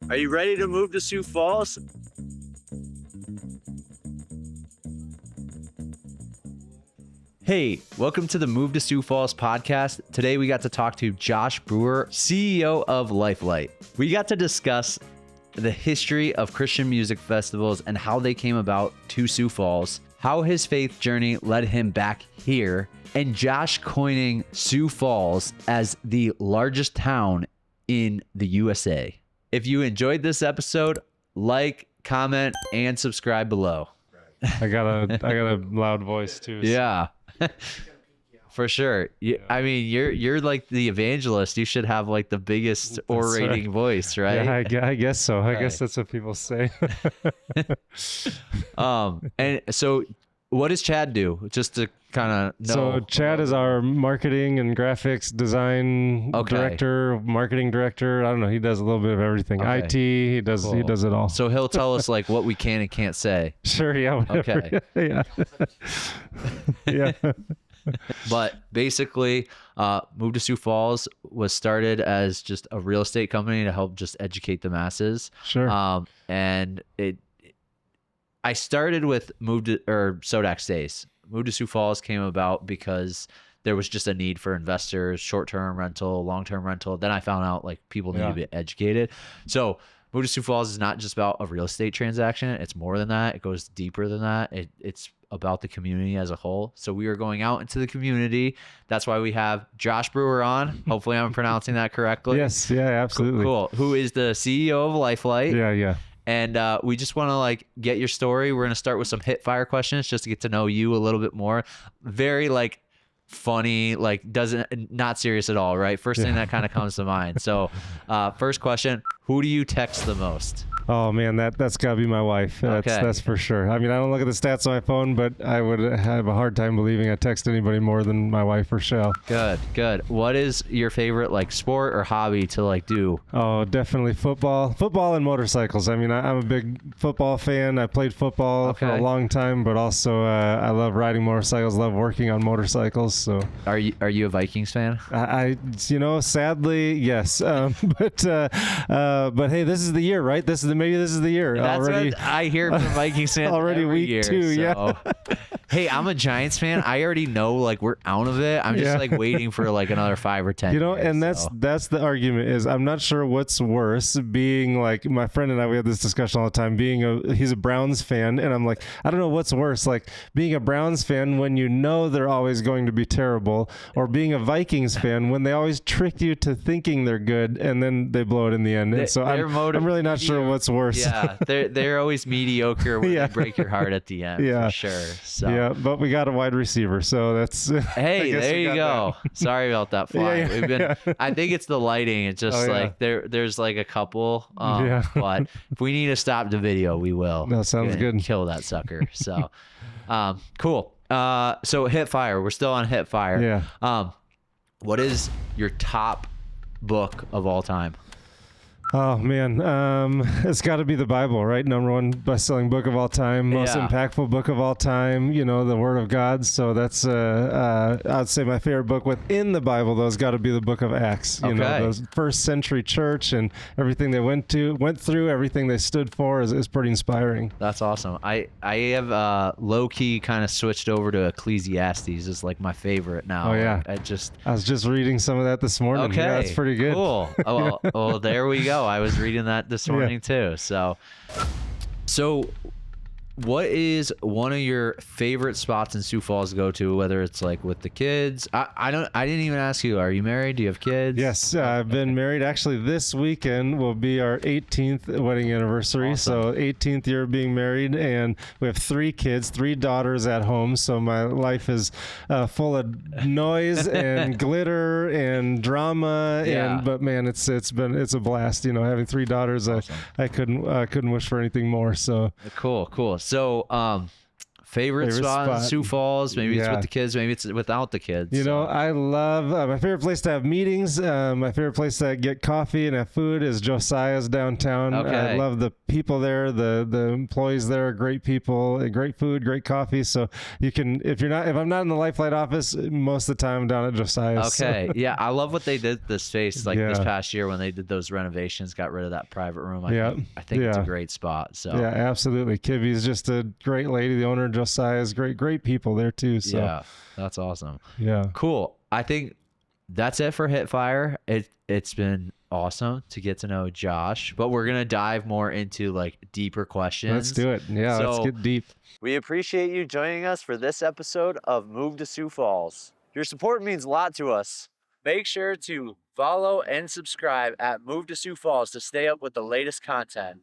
Are you ready to move to Sioux Falls? Hey, welcome to the Move to Sioux Falls podcast. Today we got to talk to Josh Brewer, CEO of LifeLight. We got to discuss the history of Christian music festivals and how they came about to Sioux Falls, how his faith journey led him back here, and Josh coining Sioux Falls as the largest town in the USA. If you enjoyed this episode, like, comment, and subscribe below. I got a loud voice too. So. Yeah. For sure. I mean, you're like the evangelist. You should have like the biggest orating voice, right? Yeah, I guess so. I guess that's what people say. And so what does Chad do? Just to kind of know. So Chad is our marketing and graphics design director, marketing director. I don't know. He does a little bit of everything. Okay. IT. He does it all. So he'll tell us like what we can and can't say. Sure. Yeah. Whatever. Okay. Yeah. Yeah. But basically, Move to Sioux Falls was started as just a real estate company to help just educate the masses. Sure. And I started with Sodak Stays. Move to Sioux Falls came about because there was just a need for investors, short-term rental, long-term rental. Then I found out like people need to be educated. So Move to Sioux Falls is not just about a real estate transaction. It's more than that. It goes deeper than that. It's about the community as a whole. So we are going out into the community. That's why we have Josh Brewer on. Hopefully I'm pronouncing that correctly. Yes. Yeah, absolutely. Cool. Who is the CEO of LifeLight. Yeah. And we just want to like get your story. We're going to start with some HitFire questions just to get to know you a little bit more. Very like funny, like not serious at all, right? First thing that kind of comes to mind. So first question, who do you text the most? Oh man, that's gotta be my wife. That's for sure. I mean, I don't look at the stats on my phone, but I would have a hard time believing I text anybody more than my wife, Rochelle. Good. What is your favorite like sport or hobby to like do? Oh, definitely football and motorcycles. I mean, I'm a big football fan. I played football for a long time, but also I love riding motorcycles. Love working on motorcycles. So, are you a Vikings fan? I sadly, yes. But hey, this is the year, right? Maybe this is the year. That's already, what I hear from Vikings fans already every week year, 2, so. Yeah. Hey, I'm a Giants fan. I already know like we're out of it. I'm just like waiting for like another 5 or 10 years, and that's the argument is I'm not sure what's worse, being like my friend and I, we have this discussion all the time, he's a Browns fan, and I'm like, I don't know what's worse, like being a Browns fan when you know they're always going to be terrible, or being a Vikings fan when they always trick you to thinking they're good and then they blow it in the end. And so I'm really not sure what's worse. Yeah, they're always mediocre when they break your heart at the end. For sure. So. Yeah, but we got a wide receiver, so that's. Hey, there you go. Sorry about that fly. Yeah. I think it's the lighting. It's just like there's like a couple. But if we need to stop the video, we will. That sounds good. Kill that sucker. So, cool. So HitFire. We're still on HitFire. Yeah. What is your top book of all time? Oh man, it's got to be the Bible, right? #1 best-selling book of all time, most impactful book of all time. You know, the Word of God. So that's I'd say my favorite book within the Bible, though, has got to be the Book of Acts. You know, the first century church and everything they went through, everything they stood for is pretty inspiring. That's awesome. I have low key kind of switched over to Ecclesiastes. It's like my favorite now. Oh yeah, I was just reading some of that this morning. Okay, yeah, that's pretty good. Cool. Well, there we go. I was reading that this morning too. So what is one of your favorite spots in Sioux Falls to go to, whether it's like with the kids? I didn't even ask you, are you married? Do you have kids? Yes, I've been married. Actually, this weekend will be our 18th wedding anniversary. Awesome. So 18th year of being married, and we have 3 kids, 3 daughters at home. So my life is full of noise and glitter and drama. But man, it's a blast. You know, having 3 daughters, awesome. I couldn't wish for anything more. So cool. So Favorite spot in Sioux Falls? Maybe it's with the kids, maybe it's without the kids. You know, I love my favorite place to have meetings. My favorite place to get coffee and have food is Josiah's downtown. Okay. I love the people there. The employees there are great people, great food, great coffee. So you can, if I'm not in the LifeLight office, most of the time I'm down at Josiah's. Okay. Yeah, I love what they did this space this past year when they did those renovations, got rid of that private room. I think it's a great spot. So yeah, absolutely. Kibby's just a great lady. The owner of Josiah's great people there too. So yeah, that's awesome. Yeah, cool. I think that's it for HitFire. It's been awesome to get to know Josh, but we're gonna dive more into like deeper questions. Let's do it. Yeah, let's get deep. We appreciate you joining us for this episode of Move to Sioux Falls. Your support means a lot to us. Make sure to follow and subscribe at Move to Sioux Falls to stay up with the latest content.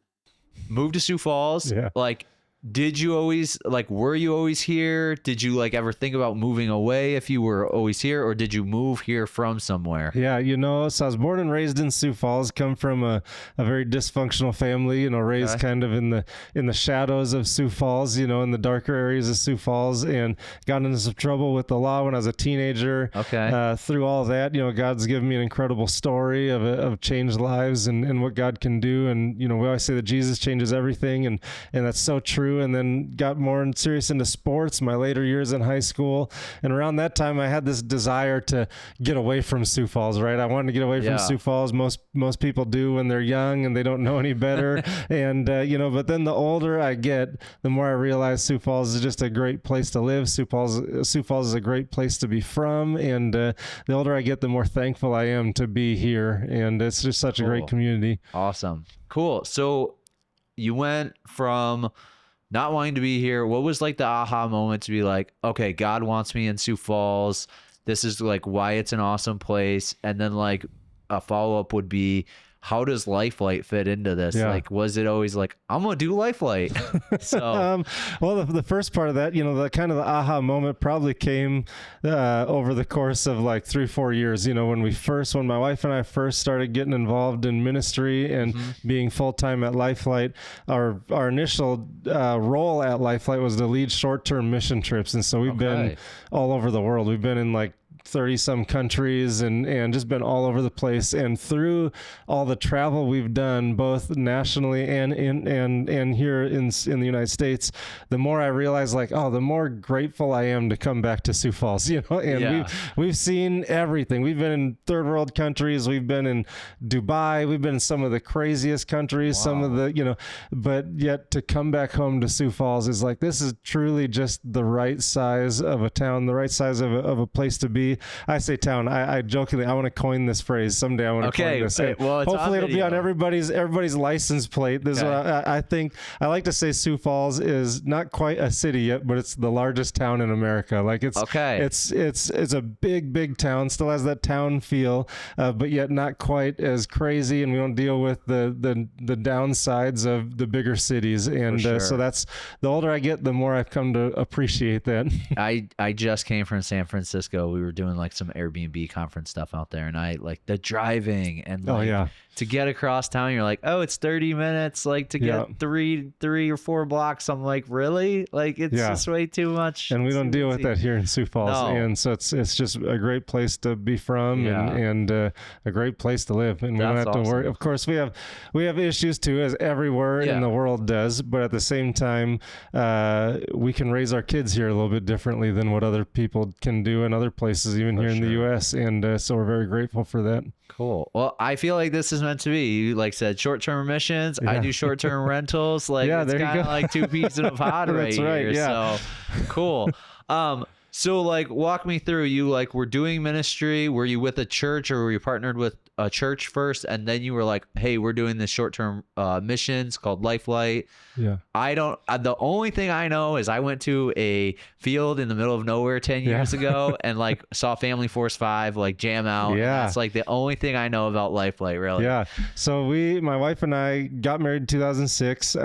Move to Sioux Falls. Yeah. Like, did you always, like, were you always here? Did you, like, ever think about moving away if you were always here, or did you move here from somewhere? Yeah, you know, so I was born and raised in Sioux Falls, come from a very dysfunctional family, you know, raised kind of in the shadows of Sioux Falls, you know, in the darker areas of Sioux Falls, and got into some trouble with the law when I was a teenager. Okay. Through all that, you know, God's given me an incredible story of changed lives and what God can do. And, you know, we always say that Jesus changes everything, and that's so true. And then got more serious into sports my later years in high school. And around that time, I had this desire to get away from Sioux Falls, right? I wanted to get away from Sioux Falls. Most people do when they're young and they don't know any better. And, you know, but then the older I get, the more I realize Sioux Falls is just a great place to live. Sioux Falls is a great place to be from. And the older I get, the more thankful I am to be here. And it's just such a great community. Awesome. Cool. So you went from not wanting to be here. What was like the aha moment to be like, okay, God wants me in Sioux Falls. This is like why it's an awesome place. And then like a follow-up would be, how does LifeLight fit into this? Yeah. Like, was it always like, I'm going to do LifeLight? So, well, the first part of that, you know, the kind of the aha moment probably came over the course of like 3-4 years, you know, when my wife and I first started getting involved in ministry and being full-time at LifeLight, our initial role at LifeLight was to lead short-term mission trips. And so we've been all over the world. We've been in like 30 some countries and just been all over the place. And through all the travel we've done, both nationally and here in the United States, the more I realize like, oh, the more grateful I am to come back to Sioux Falls, you know, and we've seen everything. We've been in third world countries. We've been in Dubai. We've been in some of the craziest countries, some of the, you know, but yet to come back home to Sioux Falls is like, this is truly just the right size of a town, the right size of a place to be. I say town. I jokingly, I want to coin this phrase someday. I want to coin this. Well, hopefully it'll be on everybody's license plate. This is what I think. I like to say Sioux Falls is not quite a city yet, but it's the largest town in America. Like it's a big town. Still has that town feel, but yet not quite as crazy. And we don't deal with the downsides of the bigger cities. And so that's, the older I get, the more I've come to appreciate that. I just came from San Francisco. We were doing like some Airbnb conference stuff out there, and I like the driving and like, to get across town, you're like, oh, it's 30 minutes, like to get three or 4 blocks. I'm like, really? Like it's just way too much. And we don't deal with that here in Sioux Falls. No. And so it's just a great place to be from and a great place to live. And we don't have to worry. Of course, we have issues too, as everywhere in the world does. But at the same time, we can raise our kids here a little bit differently than what other people can do in other places, even here in the U.S. And so we're very grateful for that. Cool. Well, I feel like this is meant to be. You like said short-term missions. I do short-term rentals. Like it's kind of like two peas in a pod right here. Yeah. So cool. So like walk me through, you like were doing ministry. Were you with a church or were you partnered with a church first? And then you were like, hey, we're doing this short-term missions called LifeLight. Yeah. The only thing I know is I went to a field in the middle of nowhere 10 years ago and like saw Family Force 5 like jam out. Yeah. That's like the only thing I know about LifeLight, really. Yeah. So my wife and I got married in 2006,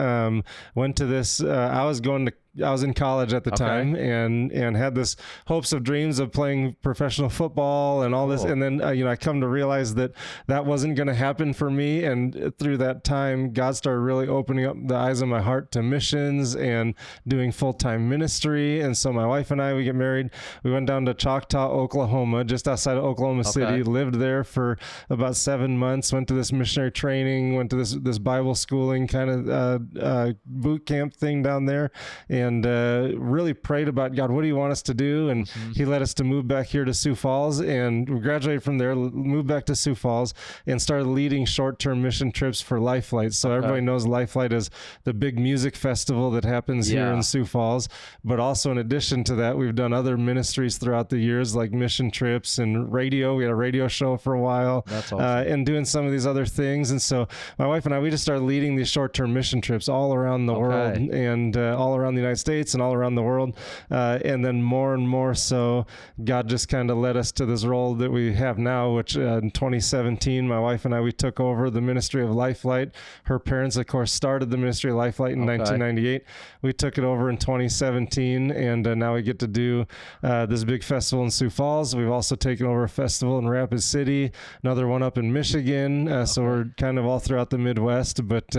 went to this, I was going to was in college at the time and had this hopes of dreams of playing professional football and all this. And then, I come to realize that wasn't going to happen for me. And through that time, God started really opening up the eyes of my heart to missions and doing full-time ministry. And so my wife and I, we get married. We went down to Choctaw, Oklahoma, just outside of Oklahoma City, lived there for about 7 months, went to this missionary training, went to this Bible schooling kind of boot camp thing down there, and really prayed about, God, what do you want us to do? And he led us to move back here to Sioux Falls, and we graduated from there, moved back to Sioux Falls, and started leading short-term mission trips for LifeLight. So everybody knows LifeLight is the big music festival that happens here in Sioux Falls. But also in addition to that, we've done other ministries throughout the years, like mission trips and radio. We had a radio show for a while. That's awesome. And doing some of these other things. And so my wife and I, we just started leading these short-term mission trips all around the world, and all around the United States and all around the world. And then more and more so, God just kind of led us to this role that we have now, which in 2017, my wife and I, we took over the ministry of LifeLight. Her parents, of course, started the ministry of LifeLight in 1998. We took it over in 2017, and now we get to do this big festival in Sioux Falls. We've also taken over a festival in Rapid City, another one up in Michigan. So we're kind of all throughout the Midwest, but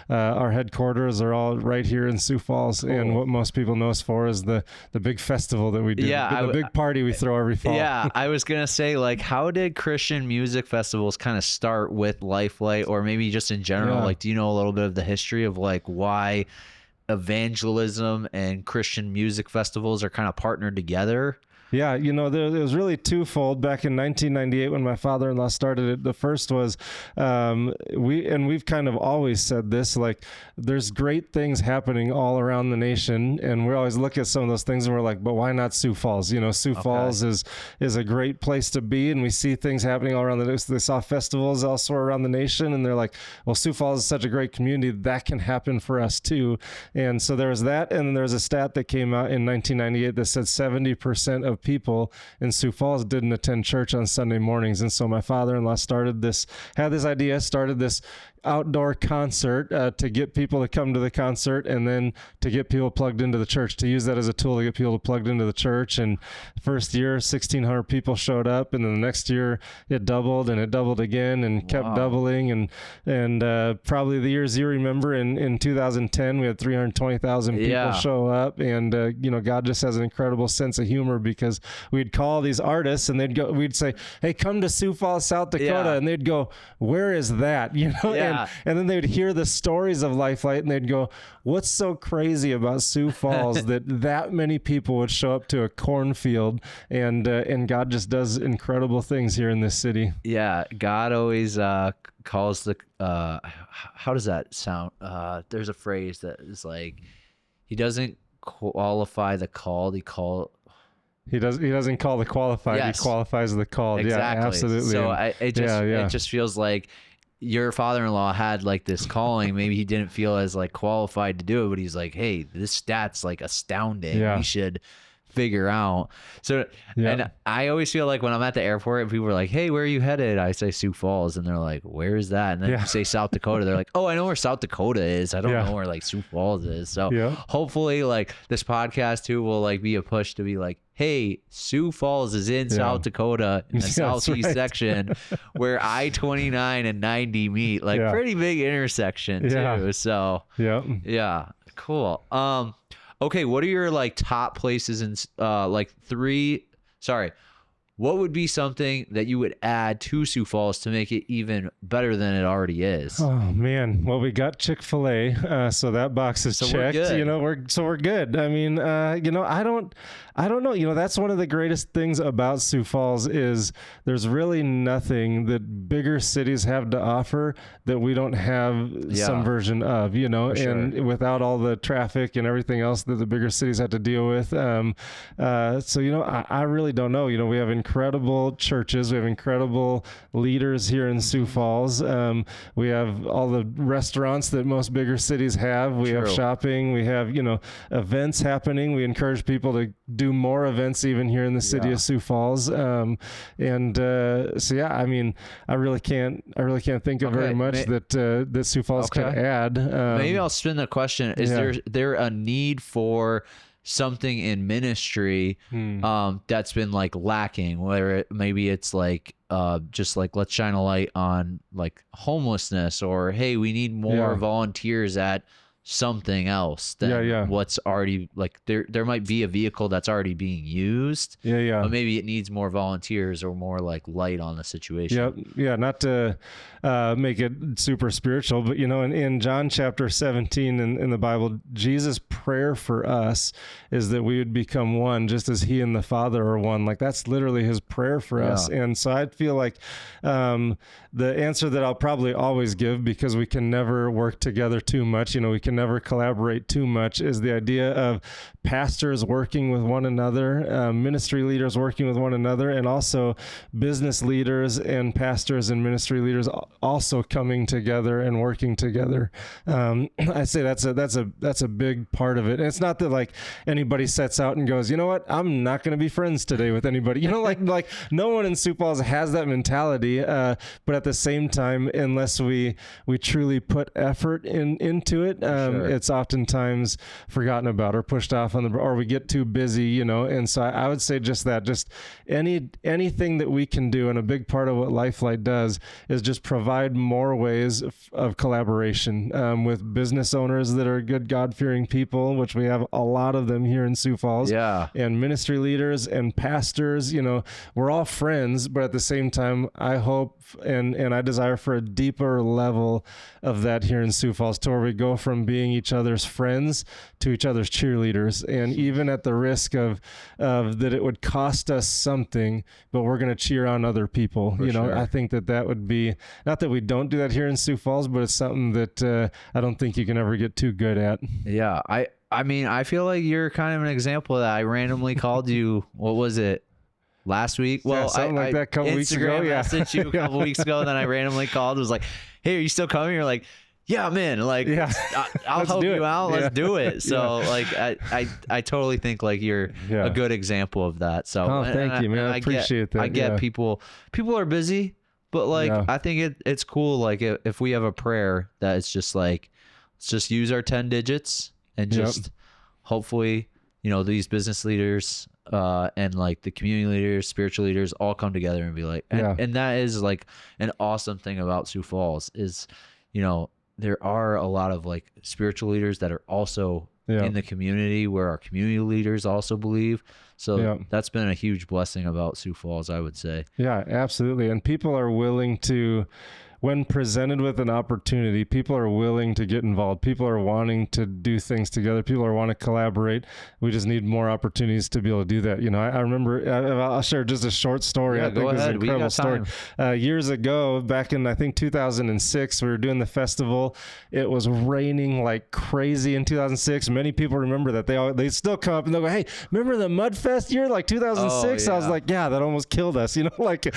our headquarters are all right here in Sioux Falls. And what most people know us for is the big festival that we do. The big party we throw every fall. Yeah, I was going to say, like, how did Christian music festivals kind of start with LifeLight, or maybe just in general? Like, do you know a little bit of the history of like why evangelism and Christian music festivals are kind of partnered together? Yeah, it was really twofold. Back in 1998, when my father-in-law started it, the first was we've kind of always said this, like, there's great things happening all around the nation, and we always look at some of those things and we're like, but why not Sioux Falls? Sioux Falls is a great place to be, and we see things happening all around the nation. They saw festivals elsewhere around the nation, and they're like, well, Sioux Falls is such a great community, that can happen for us too. And so there was that, and then there was a stat that came out in 1998 that said 70% of people in Sioux Falls didn't attend church on Sunday mornings. And so my father-in-law started this outdoor concert to get people to come to the concert, and then to get people plugged into the church, to use that as a tool to get people plugged into the church. And first year, 1,600 people showed up, and then the next year it doubled, and it doubled again, and kept doubling. And probably the years you remember, in 2010, we had 320,000 people show up. And God just has an incredible sense of humor, because we'd call these artists, and we'd say, hey, come to Sioux Falls, South Dakota. And they'd go, where is that? And then they'd hear the stories of LifeLight, and they'd go, what's so crazy about Sioux Falls that many people would show up to a cornfield? And God just does incredible things here in this city. Yeah, God always calls the how does that sound? There's a phrase that is like, he doesn't qualify the called, He doesn't call the qualified. He qualifies the called. Exactly. Yeah, absolutely. So it just feels like your father-in-law had like this calling. Maybe he didn't feel as like qualified to do it, but he's like, hey, this stat's like astounding. We should figure out. So, and I always feel like when I'm at the airport and people are like, hey, where are you headed? I say Sioux Falls, and they're like, where is that? And then you say South Dakota. They're like, oh, I know where South Dakota is. I don't know where like Sioux Falls is. So hopefully like this podcast too will like be a push to be like, hey, Sioux Falls is in South Dakota in the southeast section where I-29 and 90 meet, like pretty big intersection too. So cool. Okay, what are your like top places in what would be something that you would add to Sioux Falls to make it even better than it already is? Oh man, well, we got Chick-fil-A, so that box is checked. We're good. I mean, I don't know. That's one of the greatest things about Sioux Falls is there's really nothing that bigger cities have to offer that we don't have some version of. And without all the traffic and everything else that the bigger cities have to deal with. I really don't know. We have incredible churches. We have incredible leaders here in Sioux Falls. We have all the restaurants that most bigger cities have. We have shopping. We have, events happening. We encourage people to do more events even here in the city of Sioux Falls. So yeah, I mean, I really can't think of very much that Sioux Falls can add. Maybe I'll spin the question. Is there a need for something in ministry that's been like lacking, whether maybe it's like just like let's shine a light on like homelessness, or hey, we need more volunteers at something else than what's already like there might be a vehicle that's already being used, but maybe it needs more volunteers or more like light on the situation. Not to make it super spiritual, but in John chapter 17 in the Bible, Jesus' prayer for us is that we would become one just as he and the Father are one. Like that's literally his prayer for us. And so I feel like the answer that I'll probably always give, because we can never work together too much, we can never collaborate too much, is the idea of pastors working with one another, ministry leaders working with one another, and also business leaders and pastors and ministry leaders also coming together and working together. I say that's a big part of it. And it's not that like anybody sets out and goes, you know what, I'm not going to be friends today with anybody. Like no one in Sioux Falls has that mentality. But at the same time, unless we truly put effort into it, it's oftentimes forgotten about or pushed off or we get too busy, and so I would say just anything that we can do. And a big part of what LifeLight does is just provide more ways of collaboration with business owners that are good God-fearing people, which we have a lot of them here in Sioux Falls, and ministry leaders and pastors. We're all friends, but at the same time, I hope and I desire for a deeper level of that here in Sioux Falls, to where we go from being each other's friends to each other's cheerleaders. And even at the risk of that it would cost us something, but we're going to cheer on other people. I think that would be, not that we don't do that here in Sioux Falls, but it's something that I don't think you can ever get too good at. Yeah. I mean, I feel like you're kind of an example of that. I randomly called you, what was it? Last week? Well, something like that a couple weeks ago. Messaged you a couple weeks ago, and then I randomly called. It was like, hey, are you still coming? You're like, yeah, man. Like, I'll help you out. Let's do it. So like, I totally think like you're a good example of that. So thank you, man. I appreciate that. I get people are busy, but like, I think it's cool. Like if we have a prayer that it's just like, let's just use our 10 digits and just hopefully, these business leaders, and like the community leaders, spiritual leaders all come together and be like, and that is like an awesome thing about Sioux Falls is, there are a lot of like spiritual leaders that are also in the community, where our community leaders also believe. So that's been a huge blessing about Sioux Falls, I would say. Yeah, absolutely. And people are willing to, when presented with an opportunity, people are willing to get involved. People are wanting to do things together. People are wanting to collaborate. We just need more opportunities to be able to do that. I remember, I'll share just a short story. I think it was an incredible story. Years ago, back in, I think 2006, we were doing the festival. It was raining like crazy in 2006. Many people remember that. They still come up and they'll go, hey, remember the Mud Fest year, like 2006? I was like, yeah, that almost killed us, like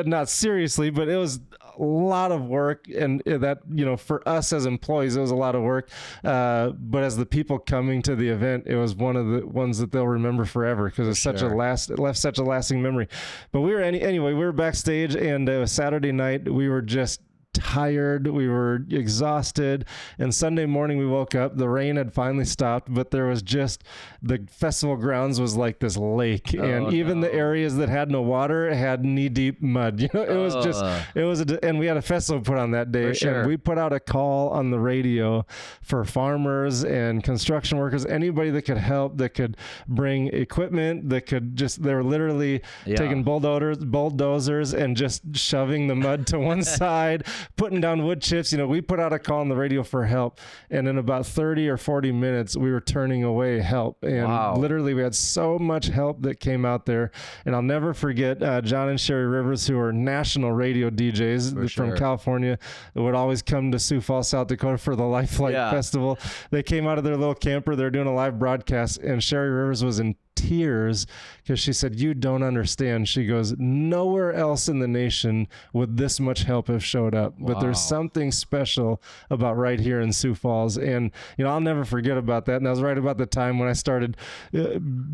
not seriously, but it was a lot of work, and that for us as employees it was a lot of work, but as the people coming to the event, it was one of the ones that they'll remember forever, because it's it left such a lasting memory. But we were anyway, we were backstage, and it was Saturday night. We were just tired, we were exhausted, and Sunday morning we woke up, the rain had finally stopped, but there was just, the festival grounds was like this lake, and even the areas that had no water had knee-deep mud. It was and we had a festival put on that day, and we put out a call on the radio for farmers and construction workers, anybody that could help, that could bring equipment, that could just, they were literally taking bulldozers and just shoving the mud to one side, putting down wood chips. We put out a call on the radio for help, and in about 30 or 40 minutes we were turning away help, and literally we had so much help that came out there. And I'll never forget John and Sherry Rivers, who are national radio DJs from California, that would always come to Sioux Falls, South Dakota for the LifeLight Festival. They came out of their little camper, they're doing a live broadcast, and Sherry Rivers was in tears because she said, "You don't understand." She goes, "Nowhere else in the nation would this much help have showed up, but there's something special about right here in Sioux Falls." And I'll never forget about that. And that was right about the time when I started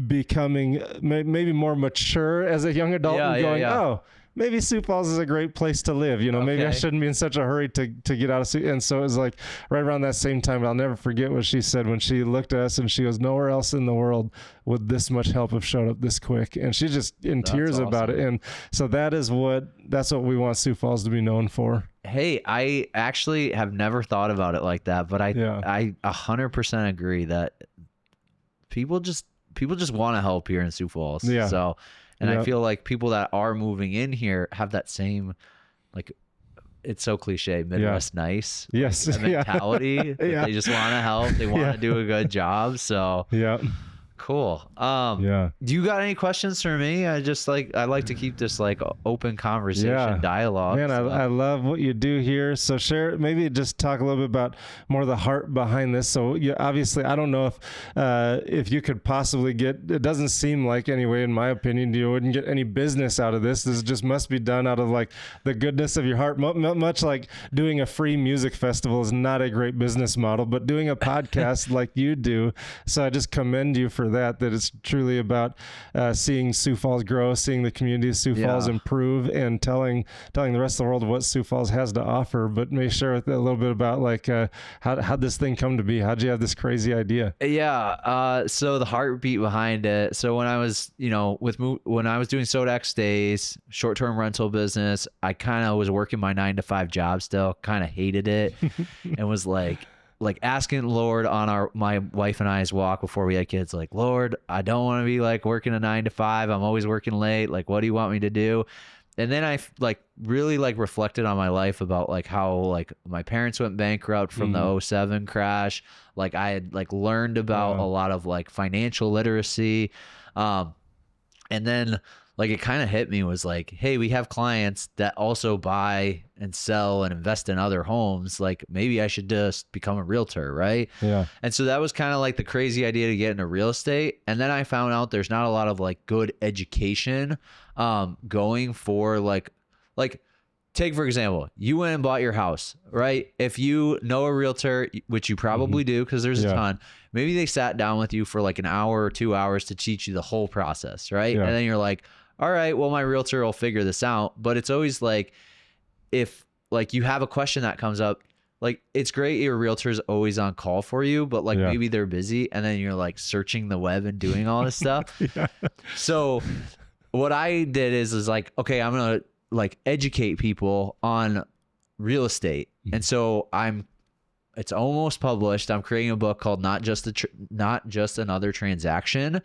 becoming maybe more mature as a young adult, and going, "Oh, maybe Sioux Falls is a great place to live. Maybe I shouldn't be in such a hurry to get out of Sioux." And so it was like right around that same time. I'll never forget what she said when she looked at us and she goes, "Nowhere else in the world would this much help have showed up this quick." And she's just in tears about it. And so that's what we want Sioux Falls to be known for. Hey, I actually have never thought about it like that, but I 100% agree that people just want to help here in Sioux Falls. Yeah. So, and I feel like people that are moving in here have that same, like, it's so cliche, Midwest nice. Yes. Mentality. They just want to help. They want to do a good job. So cool. Do you got any questions for me? I like to keep this like open conversation, dialogue. Man, so. I love what you do here. So maybe just talk a little bit about more of the heart behind this. So obviously, I don't know if you could possibly it doesn't seem like, anyway, in my opinion, you wouldn't get any business out of this. This just must be done out of like the goodness of your heart. Much like doing a free music festival is not a great business model, but doing a podcast like you do. So I just commend you for that it's truly about seeing Sioux Falls grow, seeing the community of Sioux Falls improve, and telling the rest of the world what Sioux Falls has to offer. But maybe share a little bit about like how'd this thing come to be? How'd you have this crazy idea? So the heartbeat behind it. So when I was when I was doing Sodex days, short-term rental business, I kind of was working my 9-to-5 job still, kind of hated it, and was like asking Lord on my wife and I's walk before we had kids, like, "Lord, I don't want to be like working a 9-to-5. I'm always working late. Like, what do you want me to do?" And then I really reflected on my life about like how like my parents went bankrupt from the 2007 crash. Like I had learned about a lot of like financial literacy. And then it kind of hit me, was like, hey, we have clients that also buy and sell and invest in other homes. Like maybe I should just become a realtor, right? Yeah. And so that was kind of like the crazy idea to get into real estate. And then I found out there's not a lot of like good education going for like take, for example, you went and bought your house, right? If you know a realtor, which you probably do because there's a ton, maybe they sat down with you for like an hour or 2 hours to teach you the whole process, right? And then you're like, all right, well, my realtor will figure this out. But it's always like, if like you have a question that comes up, like it's great your realtor's always on call for you, but like maybe they're busy, and then you're like searching the web and doing all this stuff. So what I did is like, okay, I'm gonna like educate people on real estate. And so it's almost published. I'm creating a book called Not Just Another Transaction.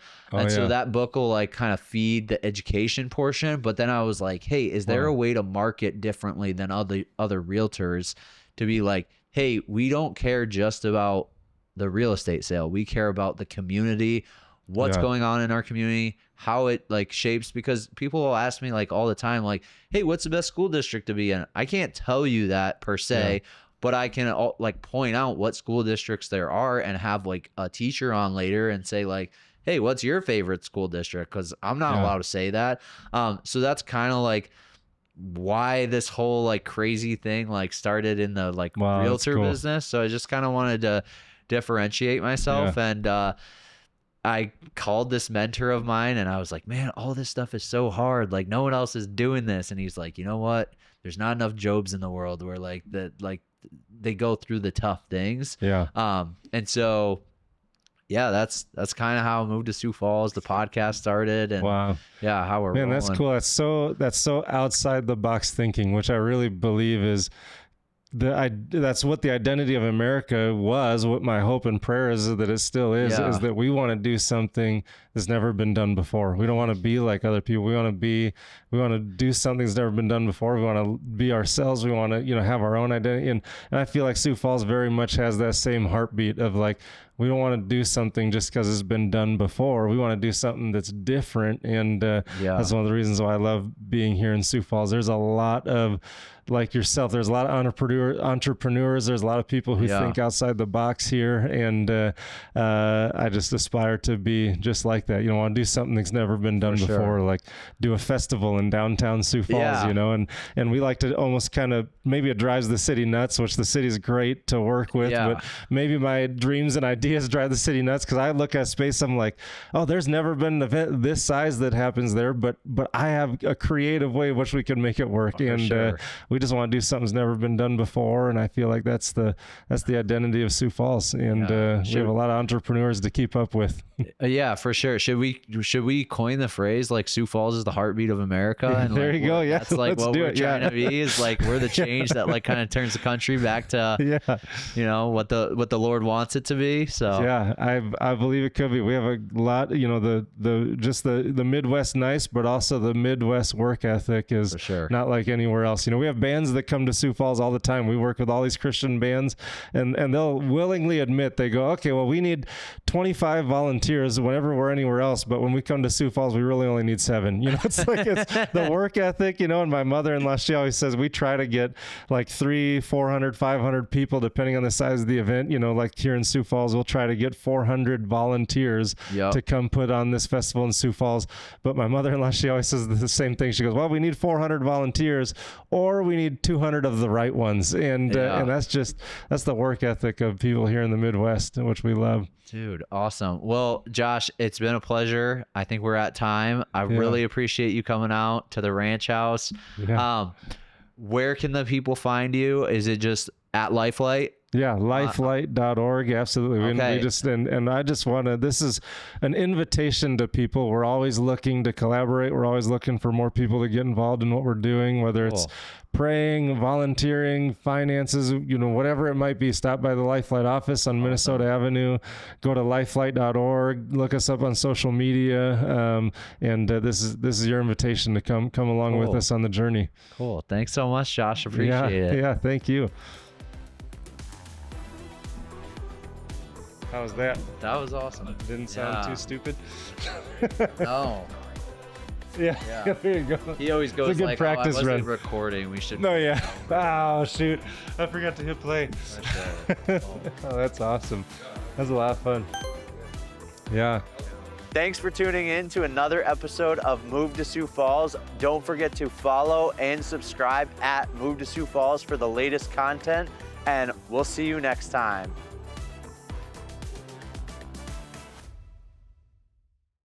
So that book will like kind of feed the education portion. But then I was like, hey, is there a way to market differently than other realtors to be like, hey, we don't care just about the real estate sale. We care about the community, what's going on in our community, how it like shapes, because people will ask me like all the time, like, hey, what's the best school district to be in? I can't tell you that per se, but I can like point out what school districts there are and have like a teacher on later and say like, hey, what's your favorite school district? Because I'm not allowed to say that. So that's kind of like why this whole like crazy thing like started in the like realtor business. So I just kind of wanted to differentiate myself. And I called this mentor of mine and I was like, man, all this stuff is so hard. Like no one else is doing this. And he's like, you know what? There's not enough Jobs in the world where they go through the tough things. And so that's kind of how I moved to Sioux Falls. The podcast started, and how we're rolling. That's cool. That's so outside the box thinking, which I really believe is that's what the identity of America was. What my hope and prayer is that it still is that we want to do something that's never been done before. We don't want to be like other people. We want to do something that's never been done before. We want to be ourselves. We want to, have our own identity. And I feel like Sioux Falls very much has that same heartbeat of like, we don't want to do something just because it's been done before. We want to do something that's different. And that's one of the reasons why I love being here in Sioux Falls. There's a lot of, like yourself, there's a lot of entrepreneurs. There's a lot of people who think outside the box here. And I just aspire to be just like that. Want to do something that's never been done before, like do a festival in downtown Sioux Falls, and we like to almost kind of, maybe it drives the city nuts, which the city's great to work with, but maybe my dreams and ideas drive the city nuts, because I look at space, I'm like, oh, there's never been an event this size that happens there, but I have a creative way in which we can make it work. We just want to do something that's never been done before, and I feel like that's the identity of Sioux Falls, and we have a lot of entrepreneurs to keep up with. Yeah, for sure. Should we coin the phrase like Sioux Falls is the heartbeat of America? And there you go. Yeah, that's like what we're trying to be. Is like we're the change that like kind of turns the country back to what the Lord wants it to be. So I believe it could be. We have a lot. The Midwest nice, but also the Midwest work ethic is not like anywhere else. We have bands that come to Sioux Falls all the time. We work with all these Christian bands, and they'll willingly admit, they go, okay, well, we need 25 volunteers whenever we're anywhere else, but when we come to Sioux Falls, we really only need 7. It's like it's the work ethic, and my mother-in-law, she always says we try to get like 300, 400, 500 people, depending on the size of the event. Like here in Sioux Falls, we'll try to get 400 volunteers to come put on this festival in Sioux Falls. But my mother-in-law, she always says the same thing. She goes, well, we need 400 volunteers, or we need 200 of the right ones. And that's the work ethic of people here in the Midwest, which we love. Dude, awesome. Well, Josh, it's been a pleasure. I think we're at time. I really appreciate you coming out to the ranch house. Where can the people find you? Is it just at LifeLight? Yeah, lifelight.org. Absolutely. Okay. And I just want to, this is an invitation to people. We're always looking to collaborate. We're always looking for more people to get involved in what we're doing, whether it's praying, volunteering, finances, whatever it might be. Stop by the LifeLight office on Minnesota Avenue. Go to lifelight.org. Look us up on social media. This is your invitation to come along with us on the journey. Cool. Thanks so much, Josh. Appreciate it. Yeah, thank you. How was that? That was awesome. Didn't sound too stupid? No. Yeah, there you go. He always goes it's a good like, practice I wasn't run. Recording. We should. No, yeah. Oh, shoot. I forgot to hit play. Oh, that's awesome. That was a lot of fun. Yeah. Thanks for tuning in to another episode of Move to Sioux Falls. Don't forget to follow and subscribe at Move to Sioux Falls for the latest content, and we'll see you next time.